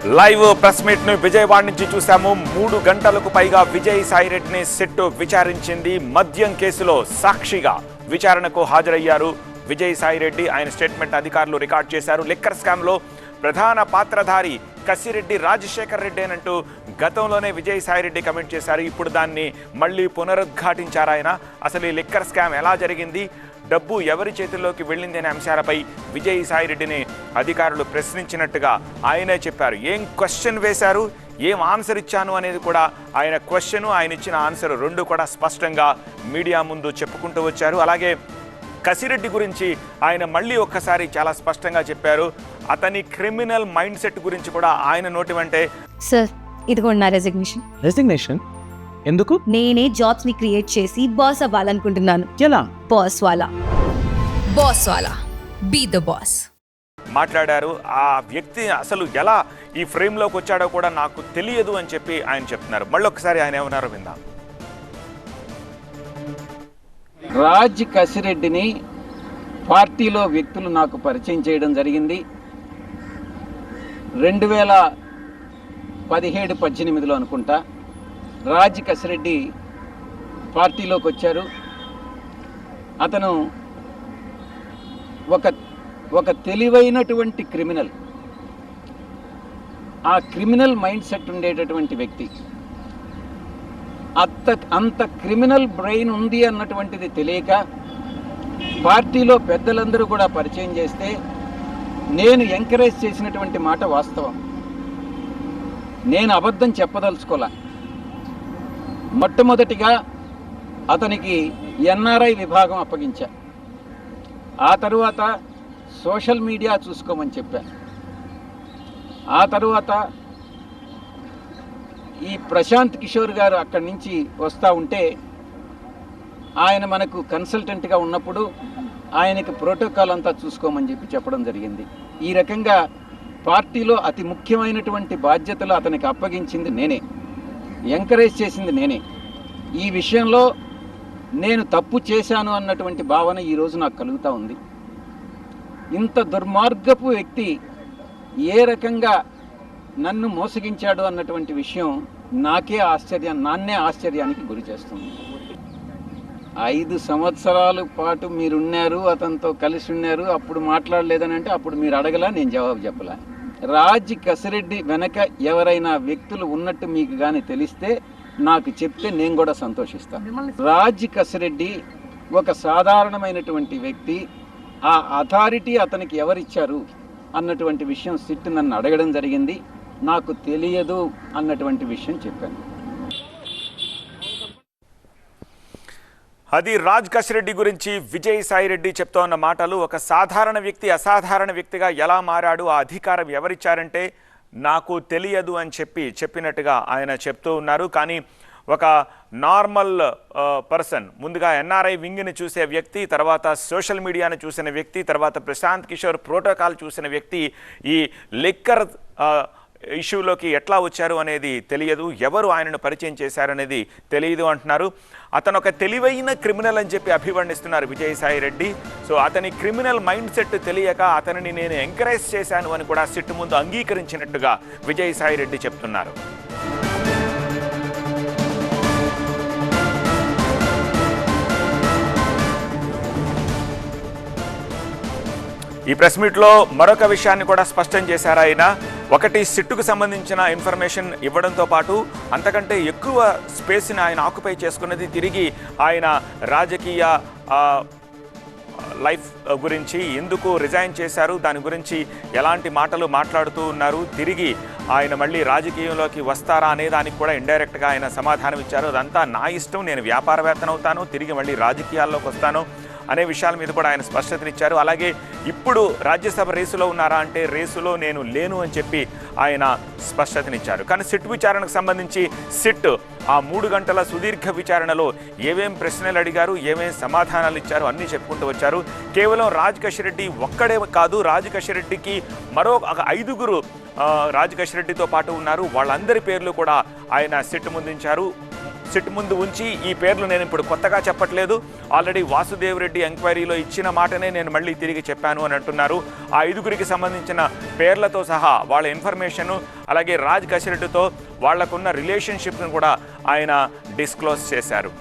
Live press meet ను విజయవాడ నుంచి చూసాము. 3 గంటలకు పైగా విజయసాయిరెడ్డిని సిట్ విచారించింది. మద్యం కేసులో సాక్షిగా విచారణకు హాజరయ్యారు విజయసాయిరెడ్డి. ఆయన స్టేట్మెంట్ అధికారులు రికార్డ్ చేశారు. లిక్కర్ స్కామ్ లో ప్రధాన పాత్రధారి కసిరెడ్డి రాజశేఖర్ రెడ్డి అంటూ గతంలోనే విజయసాయిరెడ్డి కమెంట్ చేశారు. ఇప్పుడు దాన్ని మళ్ళీ పునరుద్ఘాటించారు ఆయన. అసలు ఈ లిక్కర్ స్కామ్ ఎలా జరిగింది, డబ్బు ఎవరి చేతుల్లోకి వెళ్ళింది అనే అంశాలపై విజయసాయిరెడ్డిని అధికారులు ప్రశ్నించినట్టుగా ఆయనే చెప్పారు. ఏం క్వశ్చన్ వేశారు, ఏం ఆన్సర్ ఇచ్చాను అనేది కూడా ఆయన క్వశ్చను, ఆయన ఇచ్చిన ఆన్సర్ రెండు కూడా స్పష్టంగా మీడియా ముందు చెప్పుకుంటూ వచ్చారు. అలాగే కసిరెడ్డి గురించి ఆయన మళ్ళీ ఒక్కసారి చాలా స్పష్టంగా చెప్పారు. అతని క్రిమినల్ మైండ్ సెట్ గురించి కూడా ఆయన నోటి వెంటే, సార్ ఇదిగోండి నా రెసిగ్నేషన్. ఎందుకు? నేనే జాబ్స్ ని క్రియేట్ చేసి బాస్ అవ్వాలనుకుంటున్నాను. ఎలా? బాస్ వాలా బీ ద బాస్ మాట్లాడారు. ఆ వ్యక్తి అసలు ఎలా ఈ ఫ్రేమ్లోకి వచ్చాడో కూడా నాకు తెలియదు అని చెప్పి ఆయన చెప్తున్నారు. మళ్ళీ ఒకసారి ఆయన ఏమన్నారో విందాం. రాజ్ కసిరెడ్డిని పార్టీలో వ్యక్తులు నాకు పరిచయం చేయడం జరిగింది. 2017-18లో అనుకుంటా రాజ్ కసిరెడ్డి పార్టీలోకి వచ్చారు. అతను ఒక తెలివైనటువంటి క్రిమినల్, ఆ క్రిమినల్ మైండ్ సెట్ ఉండేటటువంటి వ్యక్తి. అంత క్రిమినల్ బ్రెయిన్ ఉంది అన్నటువంటిది తెలియక పార్టీలో పెద్దలందరూ కూడా పరిచయం చేస్తే నేను ఎంకరేజ్ చేసినటువంటి మాట వాస్తవం. నేను అబద్ధం చెప్పదలుచుకోలే. మొట్టమొదటిగా అతనికి ఎన్ఆర్ఐ విభాగం అప్పగించా. ఆ తరువాత సోషల్ మీడియా చూసుకోమని చెప్పా. ఆ తరువాత ఈ ప్రశాంత్ కిషోర్ గారు అక్కడి నుంచి వస్తూ ఉంటే ఆయన మనకు కన్సల్టెంట్గా ఉన్నప్పుడు ఆయనకి ప్రోటోకాల్ అంతా చూసుకోమని చెప్పడం జరిగింది. ఈ రకంగా పార్టీలో అతి ముఖ్యమైనటువంటి బాధ్యతలు అతనికి అప్పగించింది నేనే, ఎంకరేజ్ చేసింది నేనే. ఈ విషయంలో నేను తప్పు చేశాను అన్నటువంటి భావన ఈరోజు నాకు కలుగుతూ ఉంది. ఇంత దుర్మార్గపు వ్యక్తి ఏ రకంగా నన్ను మోసగించాడు అన్నటువంటి విషయం నాన్నే ఆశ్చర్యానికి గురి చేస్తుంది. 5 సంవత్సరాల పాటు మీరున్నారు, అతనితో కలిసి ఉన్నారు, అప్పుడు మాట్లాడలేదని అంటే అప్పుడు మీరు అడగలా, నేను జవాబు చెప్పలా. రాజ్ కసిరెడ్డి వెనక ఎవరైనా వ్యక్తులు ఉన్నట్టు మీకు కానీ తెలిస్తే నాకు చెప్తే నేను కూడా సంతోషిస్తాను. రాజ్ కసిరెడ్డి ఒక సాధారణమైనటువంటి వ్యక్తి. ఆ అథారిటీ అతనికి ఎవరిచ్చారు అన్నటువంటి విషయం సిట్ నన్ను అడగడం జరిగింది. నాకు తెలియదు అన్నటువంటి విషయం చెప్పాను. అది రాజ్ కసిరెడ్డి గురించి విజయసాయిరెడ్డి చెప్తా ఉన్న మాటలు. ఒక సాధారణ వ్యక్తి అసాధారణ వ్యక్తిగా ఎలా మారాడు, ఆ అధికారం ఎవరిచ్చారంటే నాకు తెలియదు అని చెప్పినట్టుగా ఆయన చెప్తూ ఉన్నారు. కానీ ఒక నార్మల్ పర్సన్, ముందుగా ఎన్ఆర్ఐ వింగ్ని చూసే వ్యక్తి, తర్వాత సోషల్ మీడియాను చూసిన వ్యక్తి, తర్వాత ప్రశాంత్ కిషోర్ ప్రోటోకాల్ చూసిన వ్యక్తి ఈ లిక్కర్ ఇష్యూలోకి ఎట్లా వచ్చారు అనేది తెలియదు, ఎవరు ఆయనను పరిచయం చేశారనేది తెలియదు అంటున్నారు. అతను ఒక తెలివైన క్రిమినల్ అని చెప్పి అభివర్ణిస్తున్నారు విజయసాయిరెడ్డి. సో అతని క్రిమినల్ మైండ్ సెట్ తెలియక అతనిని నేను ఎంకరేజ్ చేశాను అని కూడా సిట్ ముందు అంగీకరించినట్టుగా విజయసాయిరెడ్డి చెప్తున్నారు. ఈ ప్రెస్ మీట్లో మరొక విషయాన్ని కూడా స్పష్టం చేశారు ఆయన. ఒకటి, సిట్టుకు సంబంధించిన ఇన్ఫర్మేషన్ ఇవ్వడంతో పాటు అంతకంటే ఎక్కువ స్పేస్ని ఆయన ఆక్యుపై చేసుకున్నది తిరిగి ఆయన రాజకీయ లైఫ్ గురించి, ఎందుకు రిజైన్ చేశారు, దాని గురించి ఎలాంటి మాటలు మాట్లాడుతూ ఉన్నారు, తిరిగి ఆయన మళ్ళీ రాజకీయంలోకి వస్తారా అనే దానికి కూడా ఇండైరెక్ట్గా ఆయన సమాధానం ఇచ్చారు. అదంతా నా ఇష్టం, నేను వ్యాపారవేత్తనవుతాను, తిరిగి మళ్ళీ రాజకీయాల్లోకి వస్తాను అనే విషయాల మీద కూడా ఆయన స్పష్టతనిచ్చారు. అలాగే ఇప్పుడు రాజ్యసభ రేసులో ఉన్నారా అంటే రేసులో నేను లేను అని చెప్పి ఆయన స్పష్టతనిచ్చారు. కానీ సిట్ విచారణకు సంబంధించి సిట్ ఆ 3 గంటల సుదీర్ఘ విచారణలో ఏమేం ప్రశ్నలు అడిగారు, ఏమేం సమాధానాలు ఇచ్చారు అన్నీ చెప్పుకుంటూ వచ్చారు. కేవలం రాజ్ కసిరెడ్డి ఒక్కడే కాదు, రాజ్ కసిరెడ్డికి మరో 5గురు రాజ్ కసిరెడ్డితో పాటు ఉన్నారు. వాళ్ళందరి పేర్లు కూడా ఆయన సిట్ ముందుంచారు. సిట్ ముందు ఉంచి ఈ పేర్లు నేను ఇప్పుడు కొత్తగా చెప్పట్లేదు, ఆల్రెడీ వాసుదేవ్ రెడ్డి ఎంక్వైరీలో ఇచ్చిన మాటనే నేను మళ్ళీ తిరిగి చెప్పాను అని అంటున్నారు. ఆ 5గురికి సంబంధించిన పేర్లతో సహా వాళ్ళ ఇన్ఫర్మేషను, అలాగే రాజ్ కసిరెడ్డితో వాళ్లకున్న రిలేషన్షిప్ను కూడా ఆయన డిస్క్లోజ్ చేశారు.